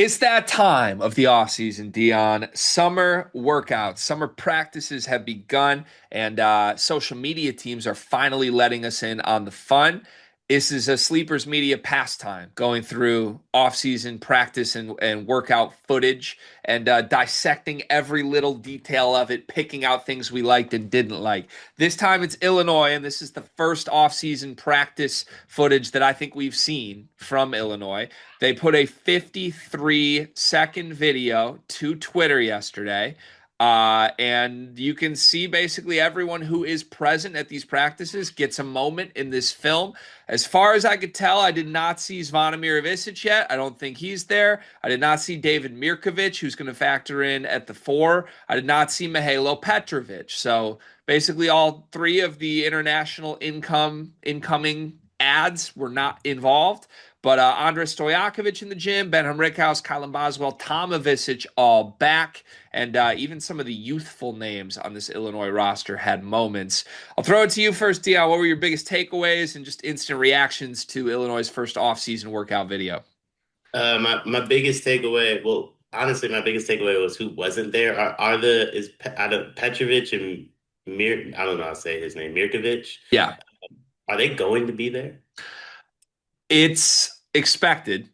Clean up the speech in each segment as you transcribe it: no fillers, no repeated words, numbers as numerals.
It's that time of the offseason, Dion. Summer workouts, summer practices have begun, and social media teams are finally letting us in on the fun. This is a Sleepers Media pastime, going through offseason practice and workout footage and dissecting every little detail of it, picking out things we liked and didn't like. This time it's Illinois, and this is the first offseason practice footage that I think we've seen from Illinois. They put a 53-second video to Twitter yesterday. And you can see basically everyone who is present at these practices gets a moment in this film. As far as I could tell, I did not see Zvonimir Ivisic yet. I don't think he's there. I did not see David Mirkovic, who's going to factor in at the four. I did not see Mihailo Petrovic. So basically, all three of the international incoming ads were not involved. But Andres Stoyakovic in the gym, Ben Henriquez, Kylan Boswell, Tom Ivisic all back. And even some of the youthful names on this Illinois roster had moments. I'll throw it to you first, Dion. What were your biggest takeaways and just instant reactions to Illinois' first offseason workout video? My biggest takeaway, well, honestly, my biggest takeaway was who wasn't there. Out of Petrovic and I don't know how to say his name, Mirkovic. Yeah, Are they going to be there? it's expected,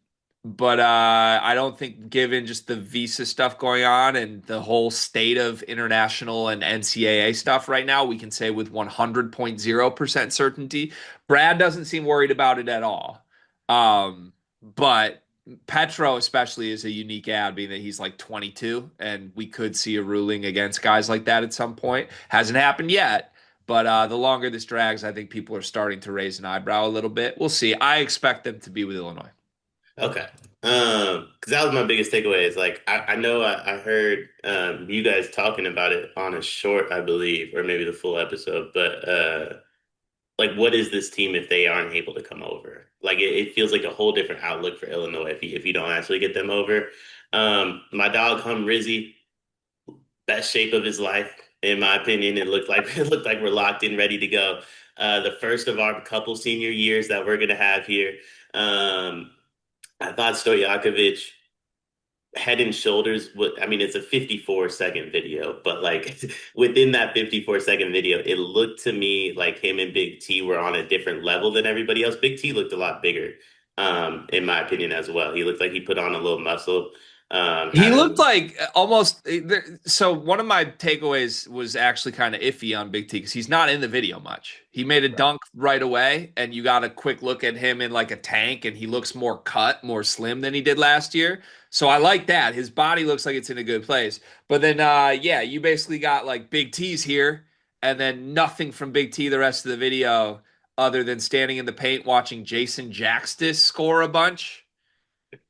but I don't think, given just the visa stuff going on and the whole state of international and NCAA stuff right now, we can say with 100.0% certainty. Brad doesn't seem worried about it at all. But Petro especially is a unique ad, being that he's like 22, and we could see a ruling against guys like that at some point. Hasn't happened yet. But the longer this drags, I think people are starting to raise an eyebrow a little bit. We'll see. I expect them to be with Illinois. Okay. Because that was my biggest takeaway is like I know I heard you guys talking about it on a short, I believe, or maybe the full episode, but like what is this team if they aren't able to come over? Like it feels like a whole different outlook for Illinois if you don't actually get them over. My dog Rizzy, best shape of his life, in my opinion. It looked like we're locked in, ready to go. The first of our couple senior years that we're gonna have here. Um, I thought Stoyakovic head and shoulders I mean, it's a 54-second video, but like within that 54-second video, it looked to me like him and Big T were on a different level than everybody else. Big T looked a lot bigger, in my opinion, as well. He looked like he put on a little muscle. He Had looked a like almost. So one of my takeaways was actually kind of iffy on Big T because he's not in the video much. He made a dunk right away, and you got a quick look at him in like a tank, and he looks more cut, more slim than he did last year. So I like that. His body looks like it's in a good place. But then, yeah, you basically got like Big T's here, and then nothing from Big T the rest of the video, other than standing in the paint watching Jason Jaxtis score a bunch.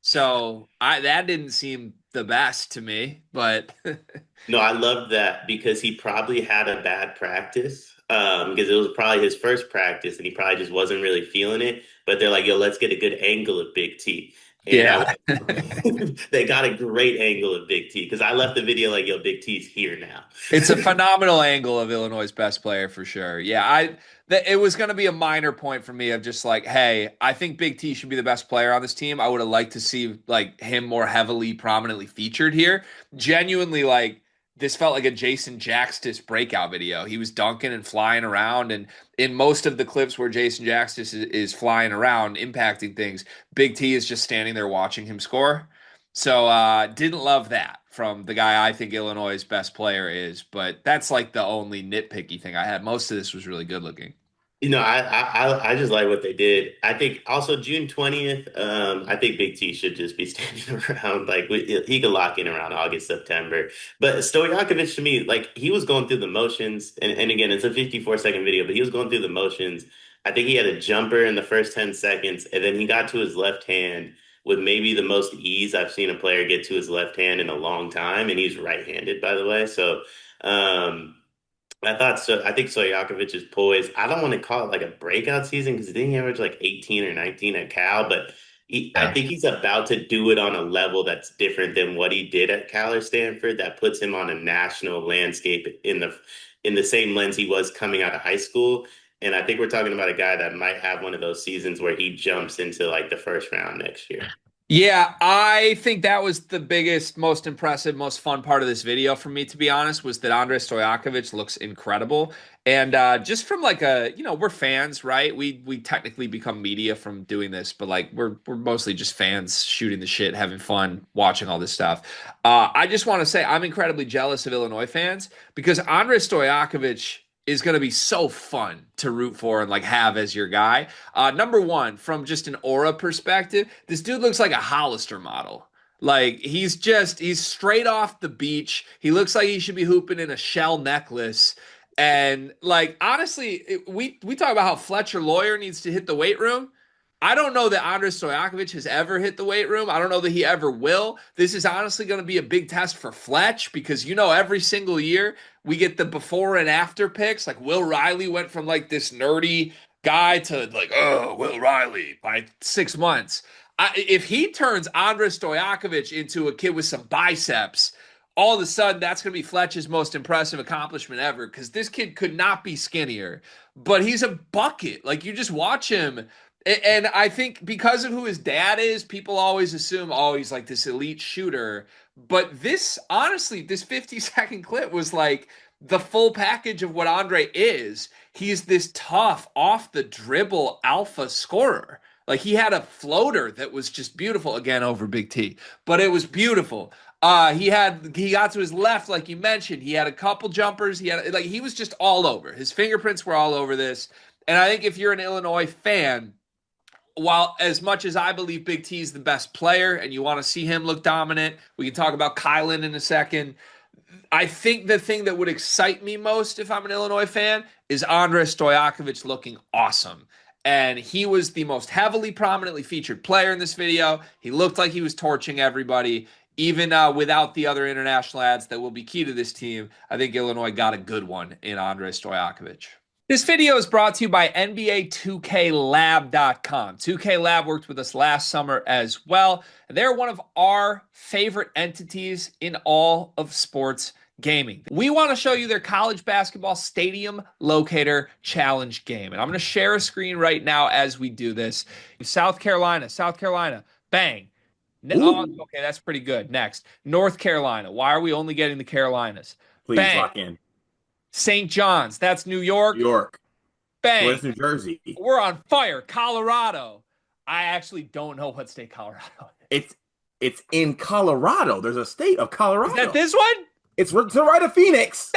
So I that didn't seem the best to me, but No, I love that because he probably had a bad practice. Because it was probably his first practice and he probably just wasn't really feeling it. But they're like, yo, let's get a good angle of Big T. And yeah, they got a great angle of Big T because I left the video like, yo, Big T's here now. it's a phenomenal angle of Illinois' best player for sure. Yeah, it was going to be a minor point for me of just like, hey, I think Big T should be the best player on this team. I would have liked to see like him more heavily, prominently featured here. Genuinely, like this felt like a Jason Jaxtis breakout video. He was dunking and flying around, and in most of the clips where Jason Jaxtis is flying around, impacting things, Big T is just standing there watching him score. So didn't love that from the guy I think Illinois' best player is, but that's like the only nitpicky thing I had. Most of this was really good looking. I just like what they did. I think also June 20th. I think Big T should just be standing around. Like he could lock in around August, September. But Stojakovic to me, like he was going through the motions, and again, it's a 54-second video, but he was going through the motions. I think he had a jumper in the first 10 seconds, and then he got to his left hand with maybe the most ease I've seen a player get to his left hand in a long time, and he's right-handed, by the way. So. Um, I thought so. I think Stojakovic is poised. I don't want to call it like a breakout season because didn't he average like 18 or 19 at Cal? But I Yeah. think he's about to do it on a level that's different than what he did at Cal or Stanford. That puts him on a national landscape in the same lens he was coming out of high school. And I think we're talking about a guy that might have one of those seasons where he jumps into like the first round next year. Yeah, I think that was the biggest, most impressive, most fun part of this video for me, to be honest, was that Andrei Stoyakovic looks incredible. And just from like we're fans, right? We technically become media from doing this, but like we're mostly just fans shooting the shit, having fun, watching all this stuff. I just want to say I'm incredibly jealous of Illinois fans because Andrei Stoyakovic is going to be so fun to root for and like have as your guy. Number one, from just an aura perspective, this dude looks like a Hollister model. Like he's straight off the beach. He looks like he should be hooping in a shell necklace. And like honestly, we talk about how Fletcher Lawyer needs to hit the weight room. I don't know that Andres Stojakovic has ever hit the weight room. I don't know that he ever will. This is honestly going to be a big test for Fletch because every single year we get the before and after pics. Like Will Riley went from like this nerdy guy to like, oh, Will Riley by 6 months. If he turns Andres Stojakovic into a kid with some biceps, all of a sudden that's going to be Fletch's most impressive accomplishment ever because this kid could not be skinnier, but he's a bucket. Like you just watch him. And I think because of who his dad is, people always assume, oh, he's like this elite shooter. But this, honestly, this 50-second clip was like the full package of what Andre is. He's this tough, off the dribble alpha scorer. Like he had a floater that was just beautiful again over Big T, but it was beautiful. He got to his left, like you mentioned. He had a couple jumpers. He was just all over. His fingerprints were all over this. And I think if you're an Illinois fan, while as much as I believe Big T is the best player and you want to see him look dominant, we can talk about Kylan in a second. I think the thing that would excite me most if I'm an Illinois fan is Andres Stojakovic looking awesome. And he was the most heavily prominently featured player in this video. He looked like he was torching everybody, even without the other international ads that will be key to this team. I think Illinois got a good one in Andres Stojakovic. This video is brought to you by NBA 2KLab.com. 2K Lab worked with us last summer as well, and they're one of our favorite entities in all of sports gaming. We want to show you their college basketball stadium locator challenge game, and I'm going to share a screen right now as we do this. South Carolina, bang. Oh, Ooh, okay, that's pretty good. Next, North Carolina. Why are we only getting the Carolinas? please Bang. lock in. St. John's, that's New New York. York. Bang. Where's New Jersey? We're on fire. Colorado. I actually don't know what state Colorado is. It's it's in Colorado. There's a state of Is that Colorado. this one? It's to the right of Phoenix.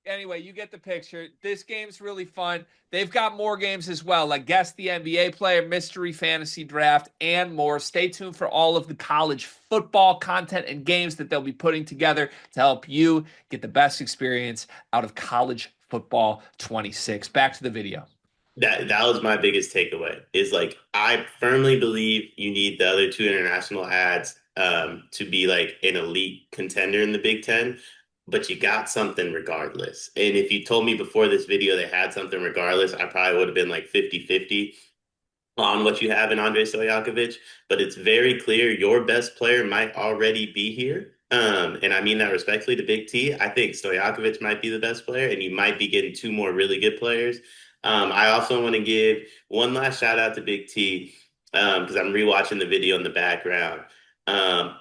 Anyway, you get the picture. This game's really fun. They've got more games as well, like Guess the NBA Player, Mystery Fantasy Draft, and more. Stay tuned for all of the college football content and games that they'll be putting together to help you get the best experience out of college football 26. Back to the video. That was my biggest takeaway is like I firmly believe you need the other two international ads to be like an elite contender in the Big Ten, but you got something regardless. And if you told me before this video they had something regardless, I probably would have been like 50-50 on what you have in Andrei Stojakovic, but it's very clear your best player might already be here. And I mean that respectfully to Big T. I think Stojakovic might be the best player, and you might be getting two more really good players. I also want to give one last shout out to Big T because I'm rewatching the video in the background.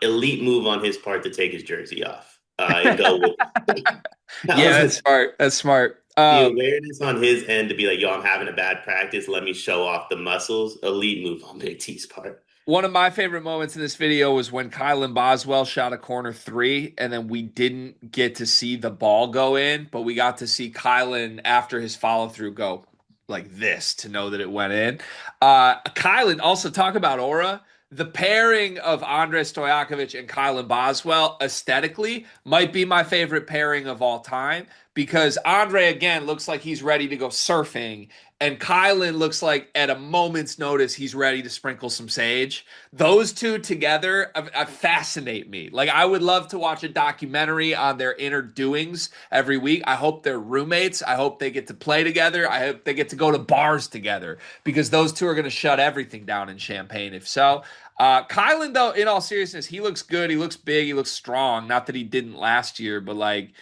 Elite move on his part to take his jersey off and go with. That Yeah, was that's smart. That's smart. the awareness on his end to be like, yo, I'm having a bad practice. Let me show off the muscles. Elite move on Big T's part. One of my favorite moments in this video was when Kylan Boswell shot a corner three, and then we didn't get to see the ball go in, but we got to see Kylan after his follow through go like this to know that it went in. Kylan, also talk about aura. The pairing of Andres Stojakovic and Kylan Boswell aesthetically might be my favorite pairing of all time because Andre again looks like he's ready to go surfing and Kylan looks like at a moment's notice he's ready to sprinkle some sage. Those two together fascinate me. Like I would love to watch a documentary on their inner doings every week. I hope they're roommates. I hope they get to play together. I hope they get to go to bars together because those two are going to shut everything down in Champaign. If so, Kylan though, in all seriousness, he looks good. He looks big. He looks strong. Not that he didn't last year, but like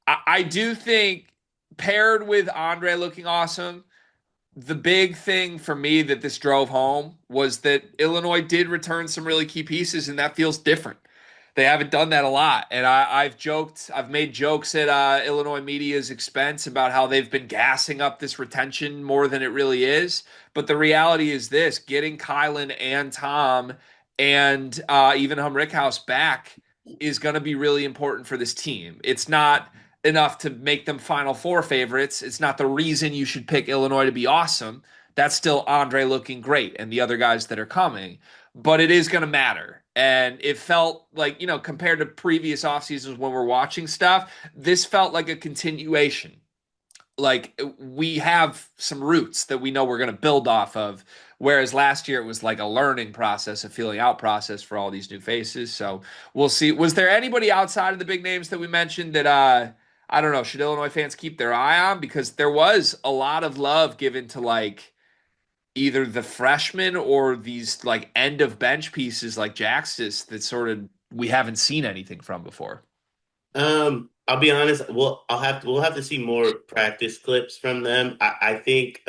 I do think paired with Andre looking awesome the big thing for me that this drove home was that Illinois did return some really key pieces, and that feels different. They haven't done that a lot, and I've made jokes at Illinois media's expense about how they've been gassing up this retention more than it really is. But the reality is this: getting Kylan and Tom and even Humrickhouse back is going to be really important for this team. It's not enough to make them Final Four favorites. It's not the reason you should pick Illinois to be awesome. That's still Andre looking great and the other guys that are coming, but it is going to matter. And it felt like, compared to previous off seasons when we're watching stuff, this felt like a continuation. Like we have some roots that we know we're going to build off of. Whereas last year it was like a learning process, a feeling out process for all these new faces. So we'll see. Was there anybody outside of the big names that we mentioned that I don't know, should Illinois fans keep their eye on? Because there was a lot of love given to like either the freshmen or these like end of bench pieces like Jaxtis that sort of we haven't seen anything from before. I'll be honest. We'll have to see more practice clips from them. I think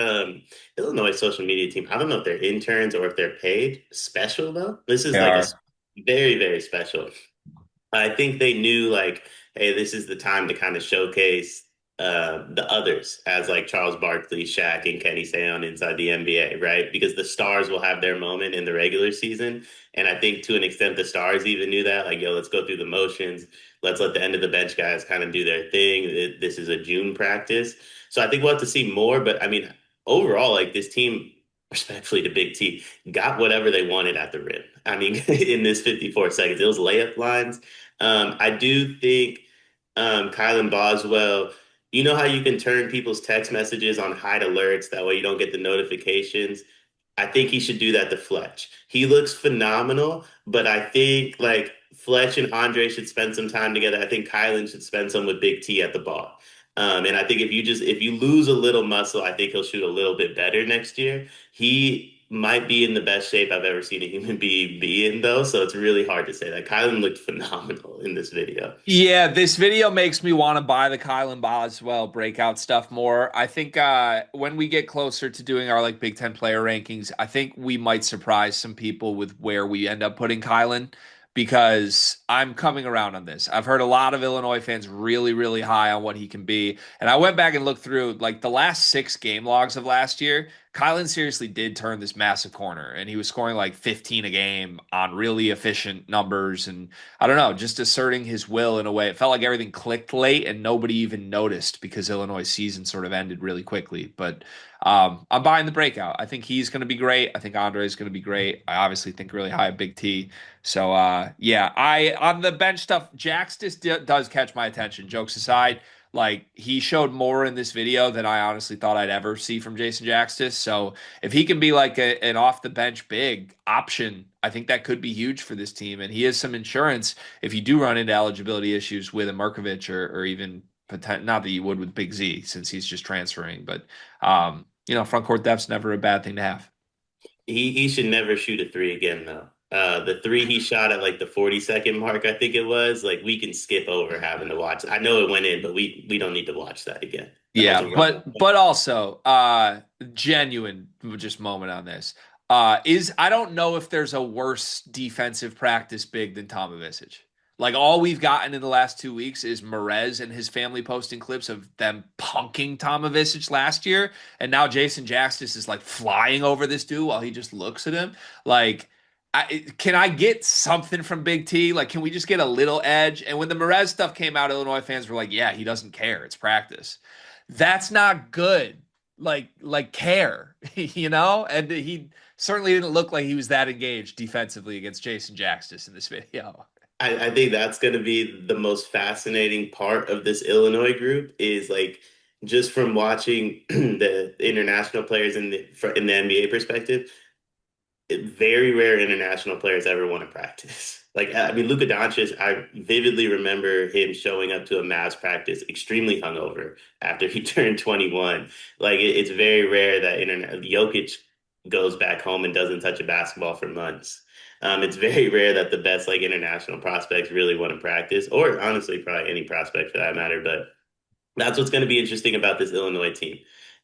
Illinois social media team. I don't know if they're interns or if they're paid. Special though. This is They like a are. very, very special. I think they knew like, hey, this is the time to kind of showcase the others as like Charles Barkley, Shaq, and Kenny Sayon inside the NBA, right? Because the stars will have their moment in the regular season. And I think to an extent the stars even knew that. Like, yo, let's go through the motions. Let's let the end of the bench guys kind of do their thing. This is a June practice. So I think we'll have to see more. But I mean, overall, like this team, respectfully to Big T, got whatever they wanted at the rim. I mean, in this 54 seconds, those layup lines. I do think Kylan Boswell, you know how you can turn people's text messages on hide alerts, that way you don't get the notifications. I think he should do that to Fletch. He looks phenomenal, but I think like Fletch and Andre should spend some time together. I think Kylan should spend some with Big T at the ball. And I think if you lose a little muscle, I think he'll shoot a little bit better next year. He might be in the best shape I've ever seen a human being be in, though. So it's really hard to say that. Kylan looked phenomenal in this video. Yeah, this video makes me want to buy the Kylan Boswell breakout stuff more. I think when we get closer to doing our like Big Ten player rankings, I think we might surprise some people with where we end up putting Kylan because I'm coming around on this. I've heard a lot of Illinois fans really, really high on what he can be. And I went back and looked through like the last 6 game logs of last year. Kylan seriously did turn this massive corner and he was scoring like 15 a game on really efficient numbers and I don't know, just asserting his will in a way. It felt like everything clicked late and nobody even noticed because Illinois' season sort of ended really quickly. But I'm buying the breakout. I think he's going to be great. I think Andre is going to be great. I obviously think really high of Big T. So yeah, I on the bench stuff, Jax just does catch my attention. Jokes aside, like he showed more in this video than I honestly thought I'd ever see from Jason Jaxtis. So if he can be like an off the bench big option, I think that could be huge for this team. And he has some insurance if you do run into eligibility issues with a Markovic or even not that you would with Big Z since he's just transferring. But front court depth's never a bad thing to have. He should never shoot a three again, though. The three he shot at like the 40-second mark, I think it was, like we can skip over having to watch. I know it went in, but we don't need to watch that again. That was a Yeah, run. but also genuine just moment on this. Is I don't know if there's a worse defensive practice big than Tomovicic. Like all we've gotten in the last 2 weeks is Merez and his family posting clips of them punking Tomovicic last year, and now Jason Jaxtis is like flying over this dude while he just looks at him. Like, can I get something from Big T? Like, can we just get a little edge? And when the Merez stuff came out, Illinois fans were like, "Yeah, he doesn't care. It's practice." That's not good. Like care, And he certainly didn't look like he was that engaged defensively against Jason Jaxtis in this video. I think that's going to be the most fascinating part of this Illinois group is like just from watching the international players in the NBA perspective. Very rare international players ever want to practice. Like, I mean, Luka Doncic, I vividly remember him showing up to a Mavs practice extremely hungover after he turned 21. Like, it's very rare that Jokic goes back home and doesn't touch a basketball for months. It's very rare that the best like international prospects really want to practice, or honestly, probably any prospect for that matter. But that's what's going to be interesting about this Illinois team.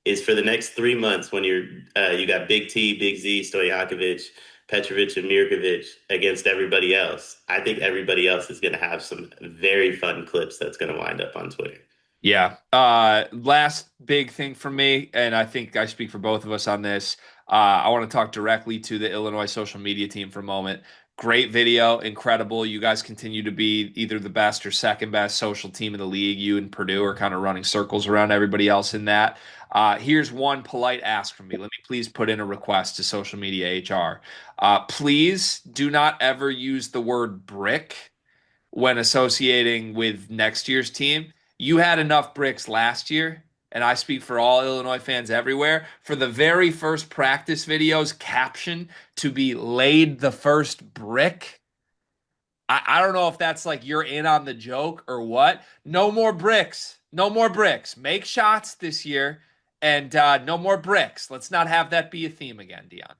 is for the next 3 months when you got Big T, Big Z, Stoyakovic, Petrovic, and Mirkovic against everybody else. I think everybody else is going to have some very fun clips that's going to wind up on Twitter. Yeah. Last big thing for me, and I think I speak for both of us on this. I want to talk directly to the Illinois social media team for a moment. Great video, incredible. You guys continue to be either the best or second best social team in the league. You and Purdue are kind of running circles around everybody else in that. Here's one polite ask from me. Let me please put in a request to social media HR. Please do not ever use the word brick when associating with next year's team. You had enough bricks last year, and I speak for all Illinois fans everywhere, for the very first practice video's caption to be laid the first brick. I don't know if that's like you're in on the joke or what. No more bricks. No more bricks. Make shots this year and no more bricks. Let's not have that be a theme again, Dion.